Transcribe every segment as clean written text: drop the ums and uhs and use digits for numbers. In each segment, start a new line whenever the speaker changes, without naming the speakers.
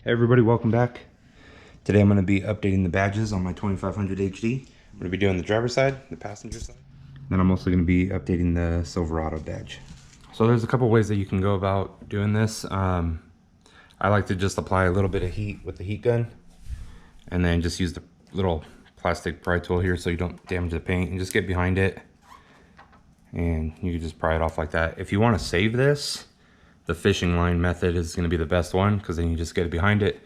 Hey everybody, welcome back. Today I'm going to be updating the badges on my 2500 HD. I'm going to be doing the driver's side, the passenger side. Then I'm also going to be updating the Silverado badge. So there's a couple ways that you can go about doing this. I like to just apply a little bit of heat with the heat gun and then just use the little plastic pry tool here so you don't damage the paint, and just get behind it and you can just pry it off like that. If you want to save this, the fishing line method is going to be the best one, because then you just get it behind it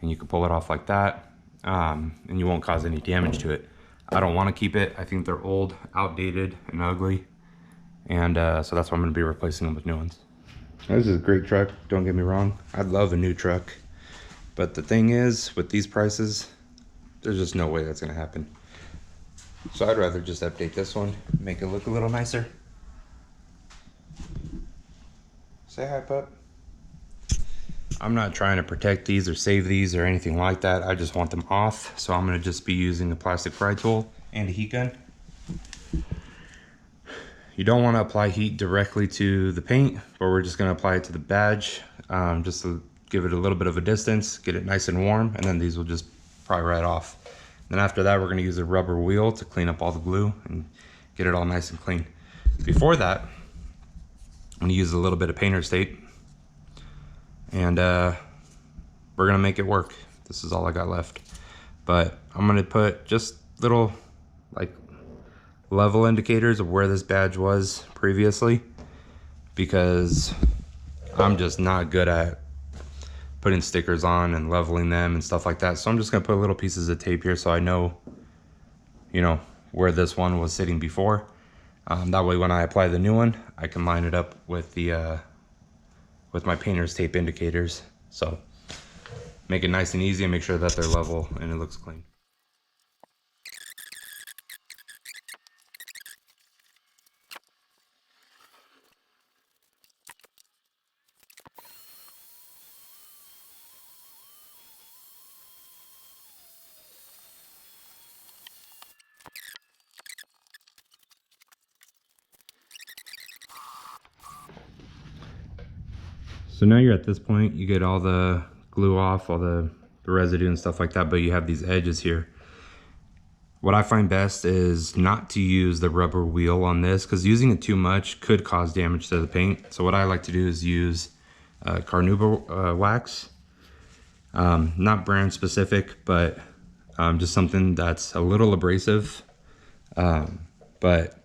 and you can pull it off like that, and you won't cause any damage to it. I don't want to keep it. I think they're old, outdated, and ugly, and so that's why I'm going to be replacing them with new ones. This is a great truck, don't get me wrong. I'd love a new truck, but the thing is, with these prices, there's just no way that's going to happen. So I'd rather just update this one, make it look a little nicer. Say hi, pup. I'm not trying to protect these or save these or anything like that. I just want them off. So I'm going to just be using a plastic pry tool and a heat gun. You don't want to apply heat directly to the paint, but we're just going to apply it to the badge, just to give it a little bit of a distance, get it nice and warm, and then these will just pry right off. Then after that, we're going to use a rubber wheel to clean up all the glue and get it all nice and clean. Before that, I'm gonna use a little bit of painter's tape, and we're gonna make it work. This is all I got left, but I'm gonna put just little like level indicators of where this badge was previously, because I'm just not good at putting stickers on and leveling them and stuff like that. So I'm just gonna put little pieces of tape here so I know, you know, where this one was sitting before. That way when I apply the new one, I can line it up with the with my painter's tape indicators. So make it nice and easy and make sure that they're level and it looks clean. So now you're at this point, you get all the glue off, all the residue and stuff like that, but you have these edges here. What I find best is not to use the rubber wheel on this, because using it too much could cause damage to the paint. So what I like to do is use carnauba wax, not brand specific, but just something that's a little abrasive, but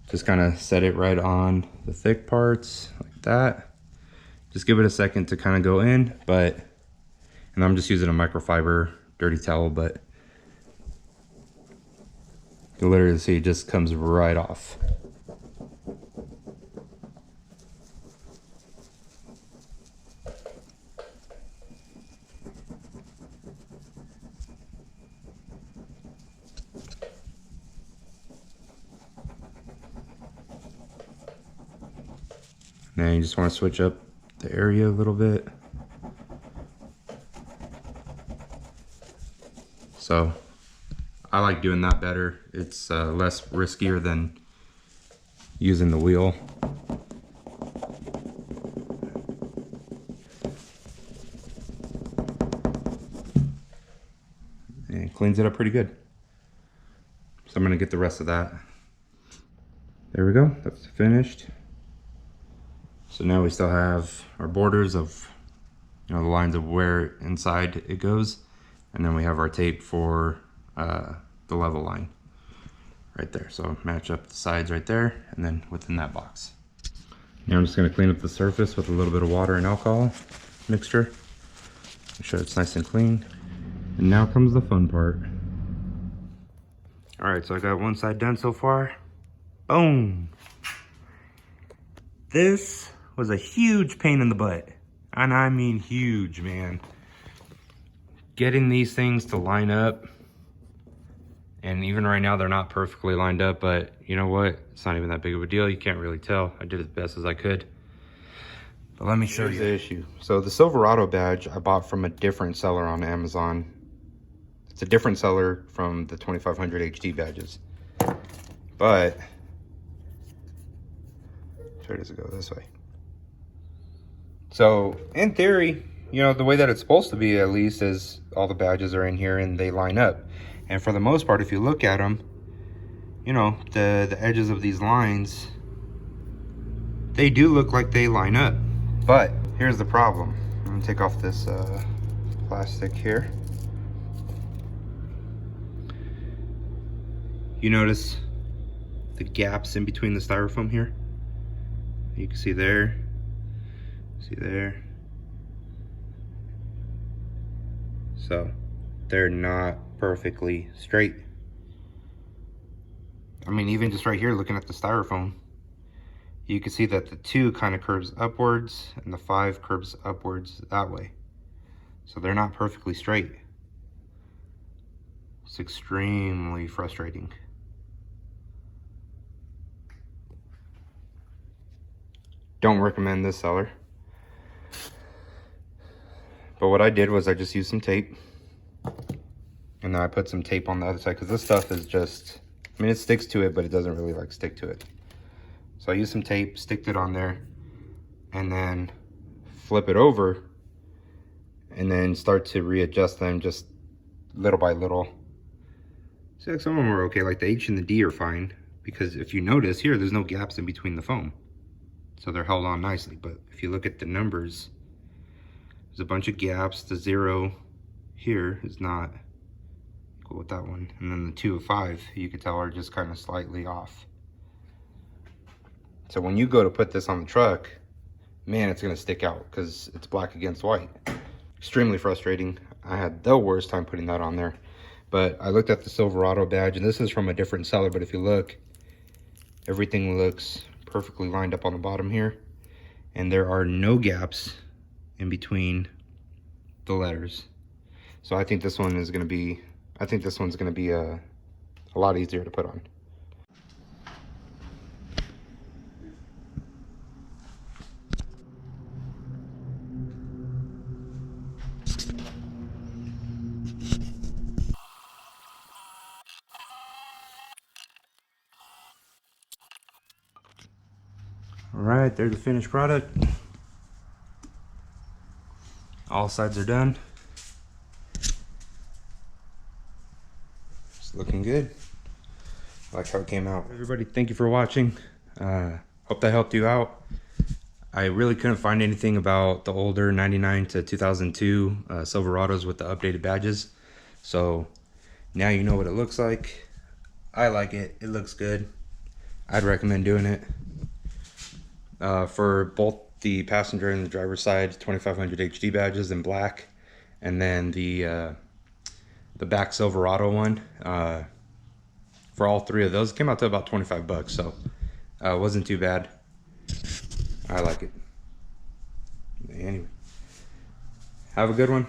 just kind of set it right on the thick parts like that. Just give it a second to kind of go in, and I'm just using a microfiber dirty towel, but you can literally see it just comes right off. Now you just want to switch up the area a little bit. So I like doing that better. It's less riskier than using the wheel. And it cleans it up pretty good. So I'm gonna get the rest of that. There we go, that's finished. So now we still have our borders of, you know, the lines of where inside it goes, and then we have our tape for the level line right there. So match up the sides right there, and then within that box. Now I'm just going to clean up the surface with a little bit of water and alcohol mixture. Make sure it's nice and clean. And now comes the fun part. All right, so I got one side done so far. Boom! This was a huge pain in the butt, and I mean huge, man. Getting these things to line up, and even right now they're not perfectly lined up, but you know what? It's not even that big of a deal. You can't really tell. I did as best as I could. But let me show you the issue. So the Silverado badge I bought from a different seller on Amazon. It's a different seller from the 2500 HD badges. But where does it go? This way. So in theory, you know, the way that it's supposed to be, at least, is all the badges are in here and they line up. And for the most part, if you look at them, you know, the edges of these lines, they do look like they line up. But here's the problem. I'm gonna take off this plastic here. You notice the gaps in between the styrofoam here? You can see there, see there. So they're not perfectly straight. I mean, even just right here, looking at the styrofoam, you can see that the 2 kind of curves upwards and the 5 curves upwards that way. So they're not perfectly straight. It's extremely frustrating. Don't recommend this seller. But what I did was I just used some tape. And then I put some tape on the other side, because this stuff is just, I mean, it sticks to it, but it doesn't really like stick to it. So I used some tape, sticked it on there, and then flip it over, and then start to readjust them just little by little. See, like some of them are okay, like the H and the D are fine, because if you notice here, there's no gaps in between the foam. So they're held on nicely. But if you look at the numbers, there's a bunch of gaps. The 0 here is not equal with that one. And then the 2 of 5, you can tell, are just kind of slightly off. So when you go to put this on the truck, man, it's gonna stick out because it's black against white. Extremely frustrating. I had the worst time putting that on there. But I looked at the Silverado badge, and this is from a different seller, but if you look, everything looks perfectly lined up on the bottom here. And there are no gaps in between the letters. So I think this one is gonna be, a lot easier to put on. All right, there's the finished product. All sides are done. It's looking good. I like how it came out. Everybody, thank you for watching. Hope that helped you out. I really couldn't find anything about the older 99 to 2002 Silverados with the updated badges. So now you know what it looks like. I like it. It looks good. I'd recommend doing it. For both the passenger and the driver's side, 2500 HD badges in black, and then the back Silverado one, for all 3 of those, it came out to about 25 bucks, so it wasn't too bad. I like it. Anyway, have a good one.